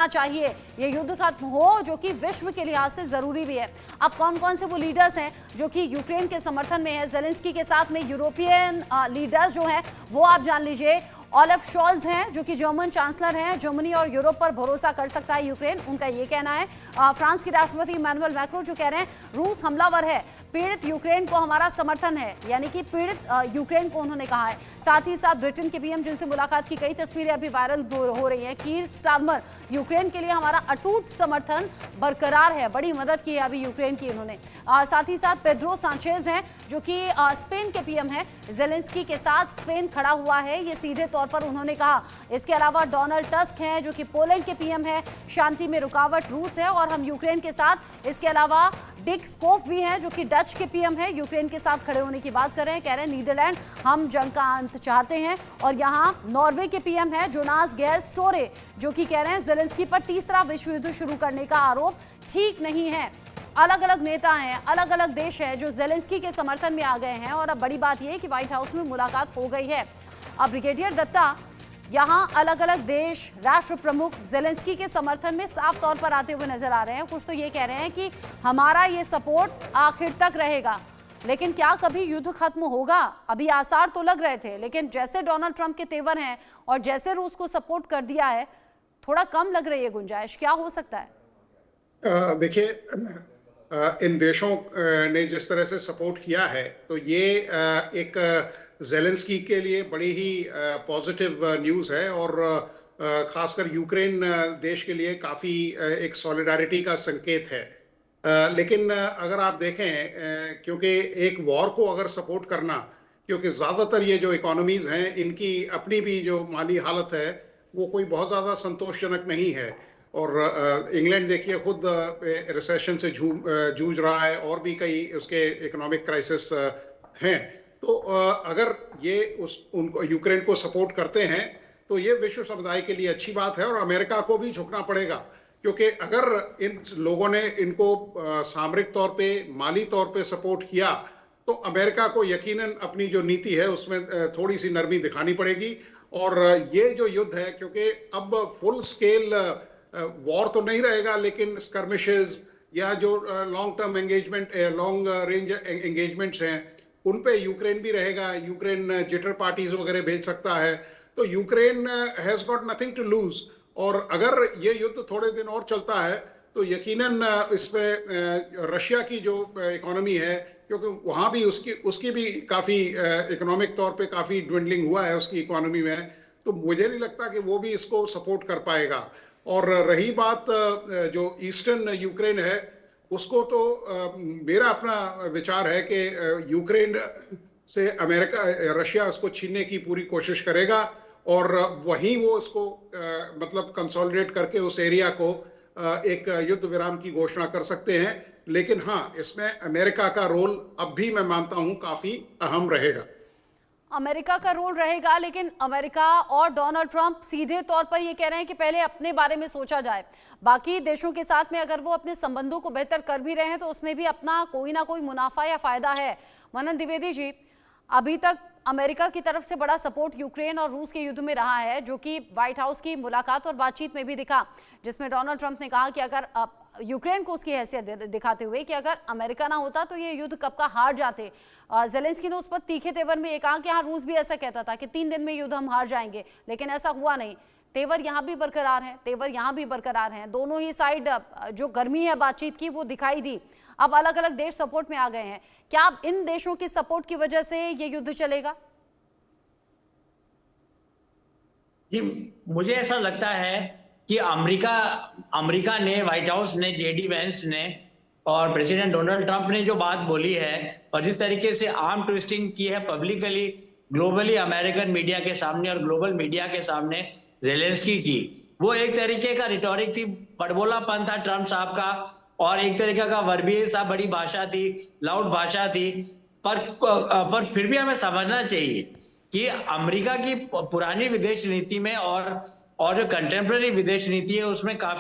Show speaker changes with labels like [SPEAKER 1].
[SPEAKER 1] चाहिए, ये युद्ध खत्म हो, जो कि विश्व के लिहाज से जरूरी भी है। अब कौन कौन से वो लीडर्स हैं जो कि यूक्रेन के समर्थन में है जेलेंस्की के साथ में, यूरोपियन लीडर्स जो हैं वो आप जान लीजिए। ओलाफ शॉल्ज हैं जो कि जर्मन चांसलर हैं, जर्मनी और यूरोप पर भरोसा कर सकता है यूक्रेन, उनका ये कहना है। फ्रांस के राष्ट्रपति इमैनुअल मैक्रों जो कह रहे हैं रूस हमलावर है, पीड़ित यूक्रेन को हमारा समर्थन है, यानी कि पीड़ित यूक्रेन को उन्होंने कहा है। साथ ही साथ ब्रिटेन के पीएम जिनसे मुलाकात की कई तस्वीरें अभी वायरल हो रही हैं, कीर स्टारमर, यूक्रेन के लिए हमारा अटूट समर्थन बरकरार है, बड़ी मदद की है अभी यूक्रेन की उन्होंने। साथ ही साथ पेड्रो सांचेज हैं जो कि स्पेन के पीएम हैं, जेलेंस्की के साथ स्पेन खड़ा हुआ है, ये सीधे तौर पर उन्होंने कहा। इसके अलावा डोनाल्ड टस्क हैं जो कि पोलैंड के पीएम है, शांति में रुकावट रूस है और हम यूक्रेन के साथ। इसके अलावा डिक स्कोफ भी हैं जो कि डच के पीएम है, यूक्रेन के साथ खड़े होने की बात कर रहे हैं, कह रहे हैं नीदरलैंड हम जंग का अंत चाहते हैं। और यहाँ नॉर्वे के पीएम है जोनास गेयर स्टोरे जो कि कह रहे हैं जेलेंस्की पर तीसरा विश्व युद्ध शुरू करने का आरोप ठीक नहीं है। अलग अलग नेता हैं, अलग अलग देश हैं जो जेलेंस्की के समर्थन में आ गए हैं और अब बड़ी बात यह है कि व्हाइट हाउस में मुलाकात हो गई है। अब ब्रिगेडियर दत्ता, यहां अलग अलग देश, राष्ट्र प्रमुख जेलेंस्की के समर्थन में साफ तौर पर आते हुए नजर आ रहे हैं। कुछ तो ये कह रहे हैं कि हमारा ये सपोर्ट आखिर तक रहेगा, लेकिन क्या कभी युद्ध खत्म होगा? अभी आसार तो लग रहे थे, लेकिन जैसे डोनाल्ड ट्रंप के तेवर हैं और जैसे रूस को सपोर्ट कर दिया है, थोड़ा कम लग रही है गुंजाइश। क्या हो सकता है?
[SPEAKER 2] देखिए, इन देशों ने जिस तरह से सपोर्ट किया है, तो ये एक जेलेंस्की के लिए बड़ी ही पॉजिटिव न्यूज़ है और खासकर यूक्रेन देश के लिए काफ़ी एक सॉलिडारिटी का संकेत है। लेकिन अगर आप देखें, क्योंकि एक वॉर को अगर सपोर्ट करना, क्योंकि ज़्यादातर ये जो इकोनॉमीज़ हैं इनकी अपनी भी जो माली हालत है वो कोई बहुत ज़्यादा संतोषजनक नहीं है। और इंग्लैंड देखिए खुद रिसेशन से जूझ रहा है और भी कई उसके इकोनॉमिक क्राइसिस हैं। तो अगर ये उनको यूक्रेन को सपोर्ट करते हैं तो ये विश्व समुदाय के लिए अच्छी बात है और अमेरिका को भी झुकना पड़ेगा, क्योंकि अगर इन लोगों ने इनको सामरिक तौर पे, माली तौर पे सपोर्ट किया तो अमेरिका को यकीनन अपनी जो नीति है उसमें थोड़ी सी नरमी दिखानी पड़ेगी। और ये जो युद्ध है, क्योंकि अब फुल स्केल वॉर तो नहीं रहेगा, लेकिन स्कर्मिशेस या जो long term engagement, long range engagements हैं उन पे यूक्रेन भी रहेगा। यूक्रेन जिटर पार्टीज वगैरह भेज सकता है, तो Ukraine has got nothing to lose. और अगर ये युद्ध थोड़े दिन और चलता है तो यकीनन इसमें रशिया की जो इकोनॉमी है, क्योंकि वहां भी उसकी भी काफी इकोनॉमिक तौर पे काफी ड्विंडलिंग हुआ है उसकी इकोनॉमी में, तो मुझे नहीं लगता कि वो भी इसको सपोर्ट कर पाएगा। और रही बात जो ईस्टर्न यूक्रेन है उसको, तो मेरा अपना विचार है कि यूक्रेन से रशिया उसको छीनने की पूरी कोशिश करेगा और वहीं वो उसको मतलब कंसोलिडेट करके उस एरिया को एक युद्ध विराम की घोषणा कर सकते हैं। लेकिन हाँ, इसमें अमेरिका का रोल अब भी मैं मानता हूं काफी अहम रहेगा।
[SPEAKER 1] अमेरिका का रोल रहेगा, लेकिन अमेरिका और डोनाल्ड ट्रंप सीधे तौर पर ये कह रहे हैं कि पहले अपने बारे में सोचा जाए। बाकी देशों के साथ में अगर वो अपने संबंधों को बेहतर कर भी रहे हैं तो उसमें भी अपना कोई ना कोई मुनाफा या फायदा है। मनन द्विवेदी जी, अभी तक अमेरिका की तरफ से बड़ा सपोर्ट यूक्रेन और रूस के युद्ध में रहा है, जो कि व्हाइट हाउस की मुलाकात और बातचीत में भी दिखा, जिसमें डोनाल्ड ट्रंप ने कहा कि अगर यूक्रेन को उसकी हैसियत दिखाते हुए कि अगर अमेरिका ना होता तो ये युद्ध कब का हार जाते। जेलेंस्की ने उस पर तीखे तेवर में ये कहा कि हाँ, रूस भी ऐसा कहता था कि 3 दिन में युद्ध हम हार जाएंगे, लेकिन ऐसा हुआ नहीं। तेवर यहाँ भी बरकरार है, तेवर यहाँ भी बरकरार हैं, दोनों ही साइड जो गर्मी है बातचीत की वो दिखाई दी। अब अलग अलग देश सपोर्ट में आ गए हैं। क्या अब इन देशों की सपोर्ट की वजह से ये युद्ध चलेगा?
[SPEAKER 3] जी, मुझे ऐसा लगता है कि अमेरिका ने, व्हाइट हाउस ने, जेडी वेंस ने और प्रेसिडेंट डोनाल्ड ट्रंप ने जो बात बोली है और जिस तरीके से आर्म ट्विस्टिंग की है पब्लिकली, ग्लोबली, अमेरिकन मीडिया के सामने और ग्लोबल मीडिया के सामने जेलेंस्की की, वो एक तरीके का रिटोरिक थी, बड़बोलापन था ट्रंप साहब का और एक तरीके का वर्बियस था, बड़ी भाषा थी, लाउड भाषा थी। पर फिर भी हमें समझना चाहिए कि अमेरिका की पुरानी विदेश नीति में और जो कंटेम्पररी विदेश नीति है उसमें काफी